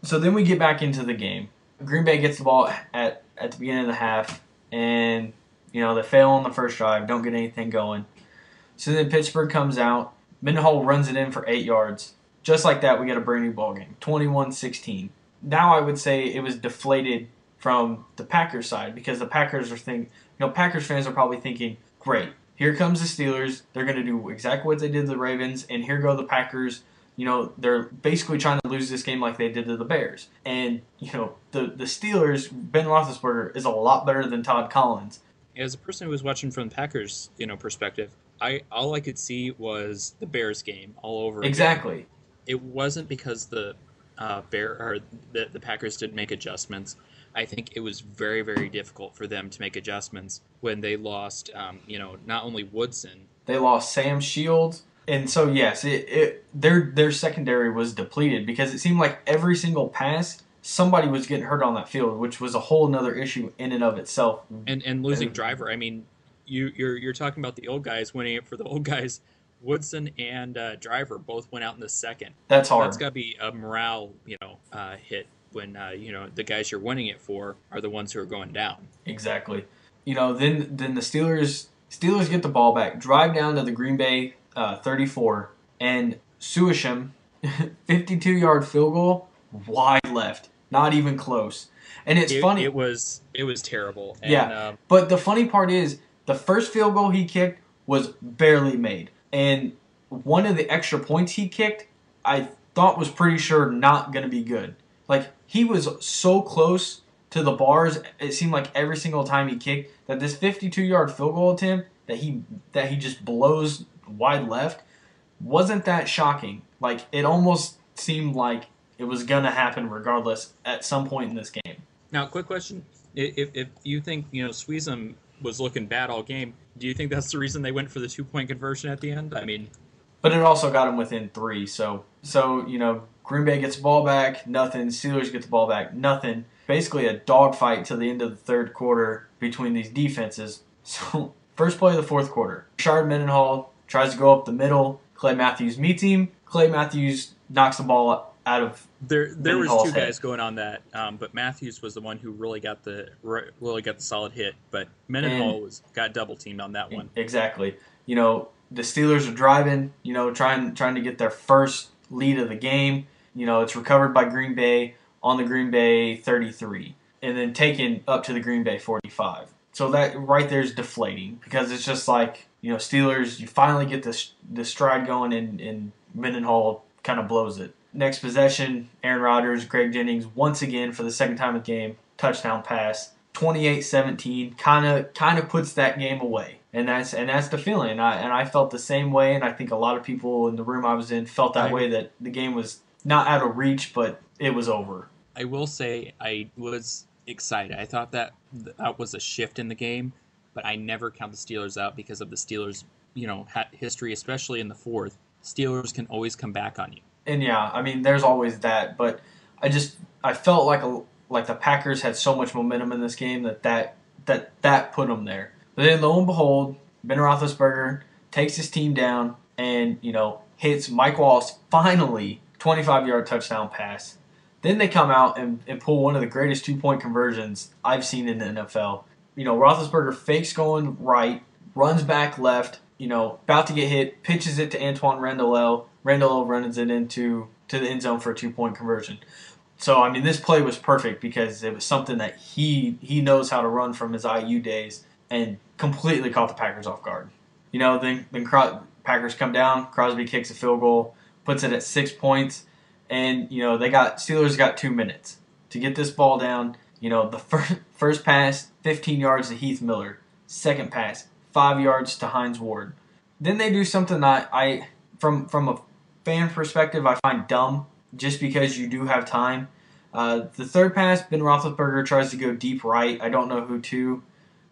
So then we get back into the game. Green Bay gets the ball at the beginning of the half, and they fail on the first drive, don't get anything going. So then Pittsburgh comes out. Mendenhall runs it in for 8 yards. Just like that, we get a brand new ball game, 21-16. Now I would say it was deflated from the Packers side because the Packers are thinking, Packers fans are probably thinking, great, here comes the Steelers. They're going to do exactly what they did to the Ravens, and here go the Packers. They're basically trying to lose this game like they did to the Bears. And, the Steelers, Ben Roethlisberger, is a lot better than Todd Collins. As a person who was watching from the Packers, perspective, all I could see was the Bears game all over again. Exactly. It wasn't because the Packers didn't make adjustments. I think it was very, very difficult for them to make adjustments when they lost, not only Woodson. They lost Sam Shields. And so, yes, their secondary was depleted because it seemed like every single pass, somebody was getting hurt on that field, which was a whole other issue in and of itself. And losing Driver. I mean, you're talking about the old guys winning it for the old guys. Woodson and Driver both went out in the second. That's hard. That's got to be a morale, hit when the guys you're winning it for are the ones who are going down. Exactly. Then the Steelers get the ball back, drive down to the Green Bay 34, and Suisham, 52-yard field goal, wide left, not even close. And it's funny. It was terrible. And, yeah, but the funny part is the first field goal he kicked was barely made. And one of the extra points he kicked, I thought was pretty sure not going to be good. Like, he was so close to the bars, it seemed like every single time he kicked, that this 52-yard field goal attempt that he just blows wide left wasn't that shocking. Like, it almost seemed like it was going to happen regardless at some point in this game. Now, quick question. If you think, Sweezum was looking bad all game, do you think that's the reason they went for the 2-point conversion at the end? I mean, but it also got him within 3. So Green Bay gets the ball back, nothing. Steelers get the ball back, nothing. Basically a dogfight till the end of the third quarter between these defenses. So first play of the fourth quarter, Rashard Mendenhall tries to go up the middle. Clay Matthews meets him. Clay Matthews knocks the ball out of there was two head. guys going on that, but Matthews was the one who really got the solid hit. But Mendenhall got double teamed on that one. Exactly. The Steelers are driving. Trying to get their first lead of the game. It's recovered by Green Bay on the Green Bay 33, and then taken up to the Green Bay 45. So that right there is deflating because it's just like Steelers. You finally get the stride going, and Mendenhall kind of blows it. Next possession, Aaron Rodgers, Greg Jennings, once again for the second time in the game, touchdown pass, 28-17, kind of puts that game away, and that's the feeling. And I felt the same way, and I think a lot of people in the room I was in felt that way, that the game was not out of reach, but it was over. I will say I was excited. I thought that was a shift in the game, but I never count the Steelers out because of the Steelers, history, especially in the fourth. Steelers can always come back on you. And yeah, I mean, there's always that, but I felt like the Packers had so much momentum in this game that put them there. But then lo and behold, Ben Roethlisberger takes his team down and hits Mike Wallace finally 25-yard touchdown pass. Then they come out and pull one of the greatest 2-point conversions I've seen in the NFL. Roethlisberger fakes going right, runs back left, about to get hit, pitches it to Antoine Randall. Randall runs it into the end zone for a 2-point conversion. So, I mean, this play was perfect because it was something that he knows how to run from his IU days and completely caught the Packers off guard. Then Packers come down, Crosby kicks a field goal, puts it at 6 points, and, Steelers got 2 minutes to get this ball down. The first pass, 15 yards to Heath Miller. Second pass, 5 yards to Hines Ward. Then they do something that from a fan perspective, I find dumb, just because you do have time. The third pass, Ben Roethlisberger tries to go deep right. I don't know who to.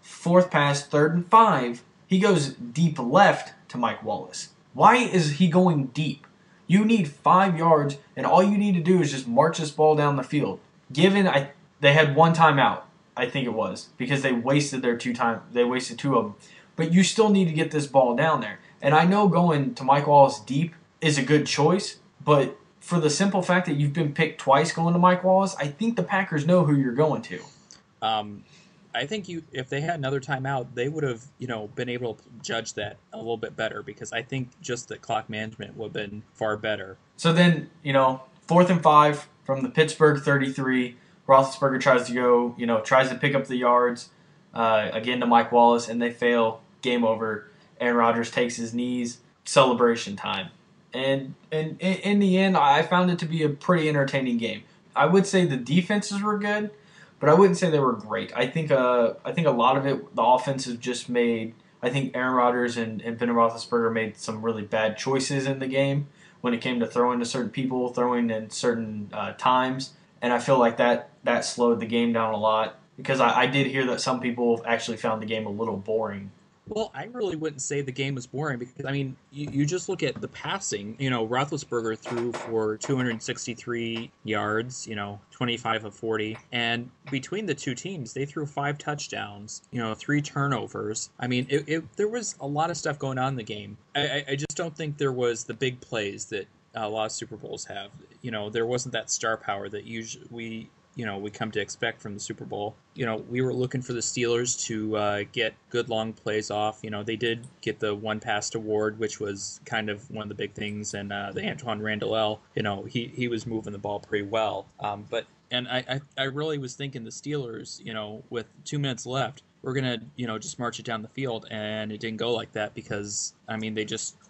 Fourth pass, 3rd and 5. He goes deep left to Mike Wallace. Why is he going deep? You need 5 yards, and all you need to do is just march this ball down the field. Given they had one timeout, I think it was, because they wasted They wasted 2 of them. But you still need to get this ball down there. And I know going to Mike Wallace deep is a good choice, but for the simple fact that you've been picked twice going to Mike Wallace, I think the Packers know who you're going to. I think if they had another timeout, they would have, been able to judge that a little bit better because I think just the clock management would have been far better. So then, 4th and 5 from the Pittsburgh 33. Roethlisberger tries to go, tries to pick up the yards again to Mike Wallace, and they fail. Game over. Aaron Rodgers takes his knees. Celebration time. And in the end, I found it to be a pretty entertaining game. I would say the defenses were good, but I wouldn't say they were great. I think a lot of it, the offensive just made. I think Aaron Rodgers and Ben Roethlisberger made some really bad choices in the game when it came to throwing to certain people, throwing in certain times, and I feel like that slowed the game down a lot because I did hear that some people actually found the game a little boring. Well, I really wouldn't say the game was boring because, you just look at the passing. Roethlisberger threw for 263 yards, 25 of 40. And between the two teams, they threw 5 touchdowns, 3 turnovers. There was a lot of stuff going on in the game. I just don't think there was the big plays that a lot of Super Bowls have. There wasn't that star power that usually we come to expect from the Super Bowl. We were looking for the Steelers to get good long plays off. They did get the one pass award, which was kind of one of the big things. And the Antoine Randall, he was moving the ball pretty well. And I really was thinking the Steelers, with 2 minutes left, we're gonna just march it down the field, and it didn't go like that because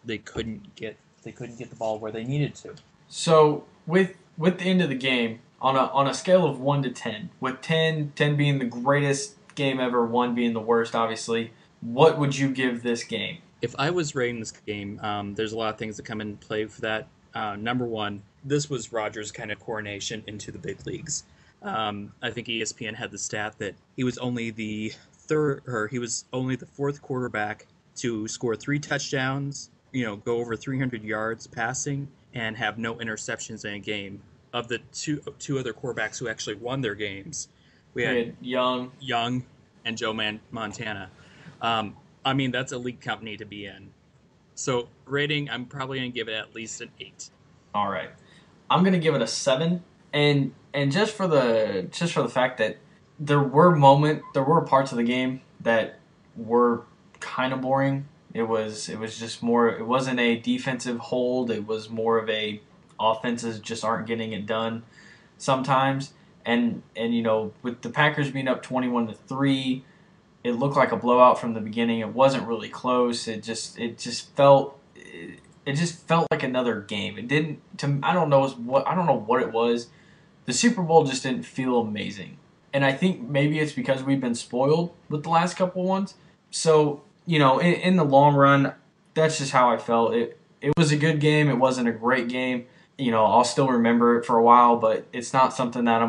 they couldn't get the ball where they needed to. So with the end of the game. On a scale of 1 to 10, with 10 being the greatest game ever, 1 being the worst, obviously, what would you give this game? If I was rating this game, there's a lot of things that come in play for that. Number one, this was Rodgers' kind of coronation into the big leagues. I think ESPN had the stat that he was only the fourth quarterback to score 3 touchdowns, go over 300 yards passing, and have no interceptions in a game. Of the two other quarterbacks who actually won their games, we had Young and Joe Montana. That's a league company to be in. So rating, I'm probably going to give it at least an 8. All right, I'm going to give it a 7, and just for the fact that there were parts of the game that were kind of boring. It was just more. It wasn't a defensive hold. It was more of a offenses just aren't getting it done sometimes, and with the Packers being up 21-3, it looked like a blowout from the beginning. It wasn't really close. It just felt like another game. It didn't. I don't know what it was. The Super Bowl just didn't feel amazing, and I think maybe it's because we've been spoiled with the last couple ones. So in the long run, that's just how I felt. It was a good game. It wasn't a great game. I'll still remember it for a while, but it's not something that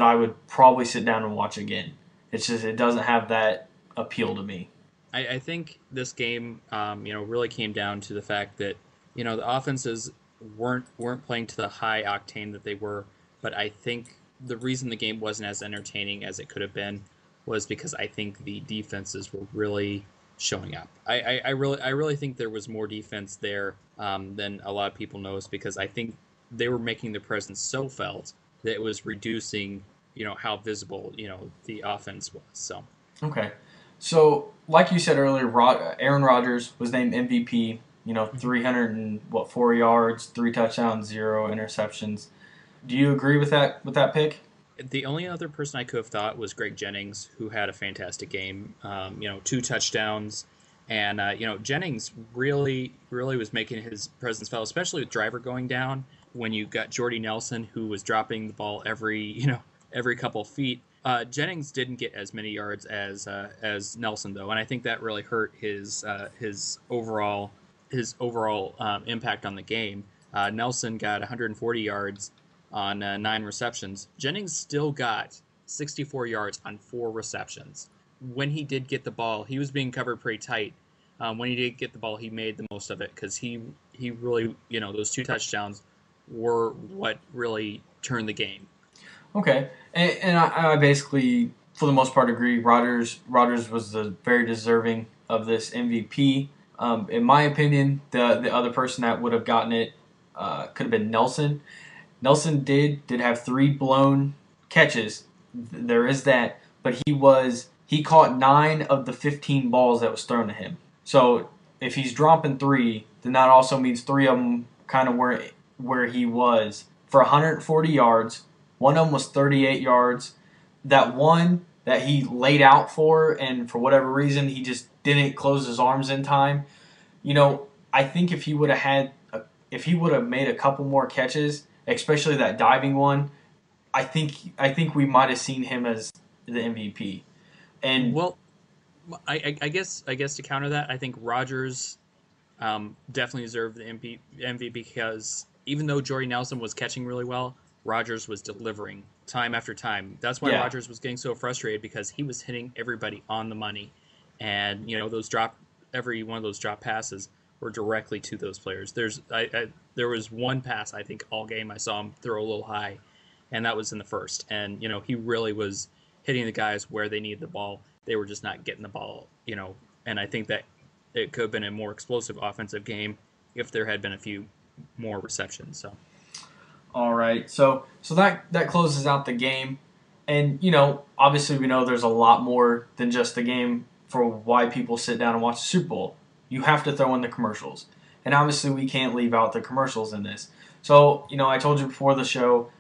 I would probably sit down and watch again. It's just it doesn't have that appeal to me. I think this game, really came down to the fact that the offenses weren't playing to the high octane that they were, but I think the reason the game wasn't as entertaining as it could have been was because I think the defenses were really showing up. I really think there was more defense there than a lot of people noticed because I think they were making their presence so felt that it was reducing, how visible, the offense was. So okay, so like you said earlier, Aaron Rodgers was named MVP. 304 yards, 3 touchdowns, 0 interceptions. Do you agree with that pick? The only other person I could have thought was Greg Jennings, who had a fantastic game. 2 touchdowns, and Jennings really was making his presence felt, especially with Driver going down. When you got Jordy Nelson, who was dropping the ball every couple of feet. Jennings didn't get as many yards as Nelson though, and I think that really hurt his overall impact on the game. Nelson got 140 yards on 9 receptions. Jennings still got 64 yards on 4 receptions. When he did get the ball, he was being covered pretty tight. When he did get the ball, he made the most of it because he really, those 2 touchdowns were what really turned the game. Okay, and I basically, for the most part, agree. Rodgers was very deserving of this MVP. In my opinion, the other person that would have gotten it could have been Nelson. Nelson did have 3 blown catches. There is that, but he caught 9 of the 15 balls that was thrown to him. So if he's dropping 3, then that also means 3 of them kind of where he was for 140 yards. One of them was 38 yards. That one that he laid out for, and for whatever reason he just didn't close his arms in time. I think if he would have made a couple more catches, especially that diving one, I think we might have seen him as the MVP. And well, I guess to counter that, I think Rodgers definitely deserved the MVP because even though Jordy Nelson was catching really well, Rodgers was delivering time after time. That's why Rodgers was getting so frustrated, because he was hitting everybody on the money, and every one of those drop passes were directly to those players. There was one pass I think all game I saw him throw a little high, and that was in the first. And he really was hitting the guys where they needed the ball. They were just not getting the ball. And I think that it could have been a more explosive offensive game if there had been a few more receptions. So. All right, so that closes out the game, and obviously we know there's a lot more than just the game for why people sit down and watch the Super Bowl. You have to throw in the commercials, and obviously we can't leave out the commercials in this. So I told you before the show,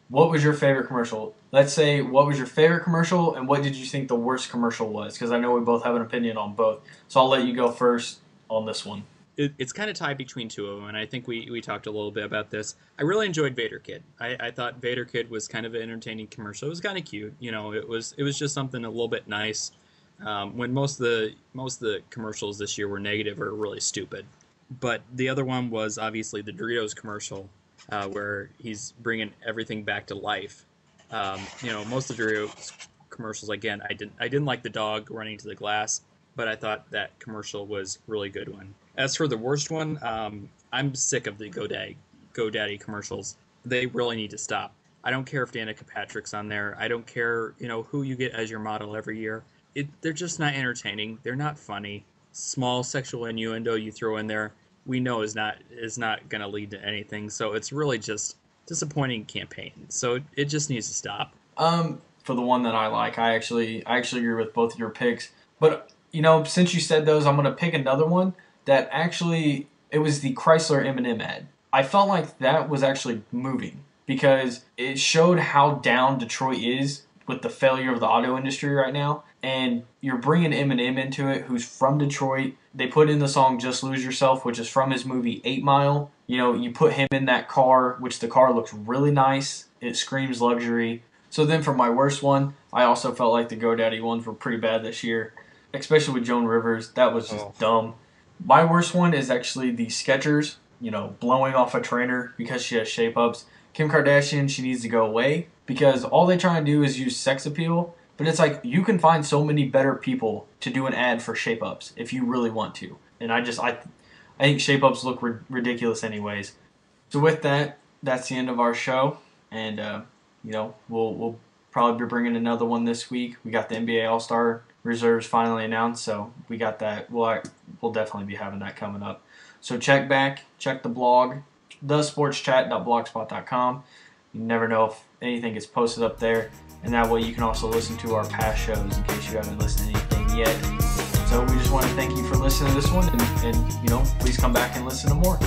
what was your favorite commercial? Let's say what was your favorite commercial, and what did you think the worst commercial was? Because I know we both have an opinion on both. So I'll let you go first on this one. It's kind of tied between two of them, and I think we talked a little bit about this. I really enjoyed Vader Kid. I thought Vader Kid was kind of an entertaining commercial. It was kind of cute. It was just something a little bit nice. When most of the commercials this year were negative or really stupid. But the other one was obviously the Doritos commercial, where he's bringing everything back to life. Most of the Doritos commercials, again, I didn't like the dog running to the glass, but I thought that commercial was a really good one. As for the worst one, I'm sick of the GoDaddy commercials. They really need to stop. I don't care if Danica Patrick's on there. I don't care, who you get as your model every year. They're just not entertaining. They're not funny. Small sexual innuendo you throw in there, we know is not going to lead to anything. So it's really just disappointing campaign. So it just needs to stop. For the one that I like, I actually agree with both of your picks. But since you said those, I'm going to pick another one that actually, it was the Chrysler M&M ad. I felt like that was actually moving because it showed how down Detroit is with the failure of the auto industry right now. And you're bringing Eminem into it, who's from Detroit. They put in the song Just Lose Yourself, which is from his movie 8 Mile. You put him in that car, which the car looks really nice. It screams luxury. So then for my worst one, I also felt like the GoDaddy ones were pretty bad this year, especially with Joan Rivers. That was just dumb. My worst one is actually the Skechers, blowing off a trainer because she has shape-ups. Kim Kardashian, she needs to go away because all they try to do is use sex appeal. But it's like you can find so many better people to do an ad for shape-ups if you really want to. And I think shape-ups look ridiculous anyways. So with that, that's the end of our show. And, we'll probably be bringing another one this week. We got the NBA All-Star reserves finally announced, so we got that. We'll definitely be having that coming up. So check the blog, thesportschat.blogspot.com. You never know if anything gets posted up there, and that way you can also listen to our past shows in case you haven't listened to anything yet. So we just want to thank you for listening to this one, and please come back and listen to more.